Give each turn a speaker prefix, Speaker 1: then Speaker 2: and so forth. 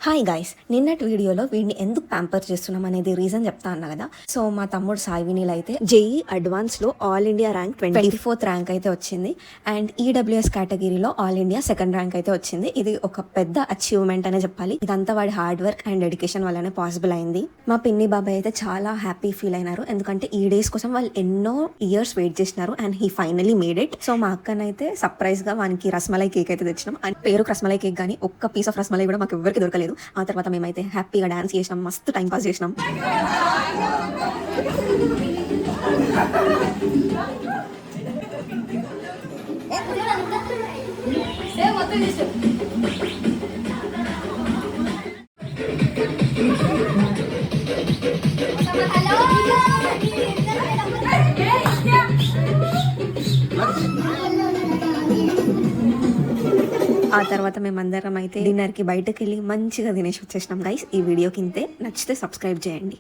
Speaker 1: Hi guys, నిన్నటి వీడియోలో వీడిని ఎందుకు ప్యాంపర్ చేస్తున్నాం అనేది రీజన్ చెప్తా అన్నా కదా. సో మా తమ్ముడు సాయి వినీల్ అయితే జేఈ అడ్వాన్స్ లో all India rank 24th rank అయితే వచ్చింది. అండ్ ఈడబ్ల్యూఎస్ కేటగిరీలో ఆల్ ఇండియా సెకండ్ ర్యాంక్ అయితే వచ్చింది. ఇది ఒక పెద్ద అచీవ్మెంట్ అనే చెప్పాలి. ఇదంతా వాడి హార్డ్ వర్క్ అండ్ డెడికేషన్ వల్లనే పాసిబుల్ అయింది. మా పిన్ని బాబాయ్ అయితే చాలా హ్యాపీ ఫీల్ అయినారు, ఎందుకంటే ఈ డేస్ కోసం వాళ్ళు ఎన్నో ఇయర్స్ వెయిట్ చేసినారు and he finally made it. So మా అక్కనైతే సర్ప్రైజ్ గా వానికి రస్మలై కేక్ అయితే తెచ్చినాం. అండ్ పేరు రస్మలై కేక్ కానీ ఒక్క పీస్ ఆఫ్ రస్మలై కూడా మాకు ఎవరికి దొరకలేదు. ఆ తర్వాత మేమైతే హ్యాపీగా డాన్స్ చేసినాం, మస్తు టైం పాస్ చేసినాం. ఆ తర్వాత మేమందరం అయితే డిన్నర్ కి బయటకు వెళ్ళి మంచిగా తినేసి వచ్చేసినాం. గైస్, ఈ వీడియోకి ఇంతే. నచ్చితే సబ్స్క్రైబ్ చేయండి.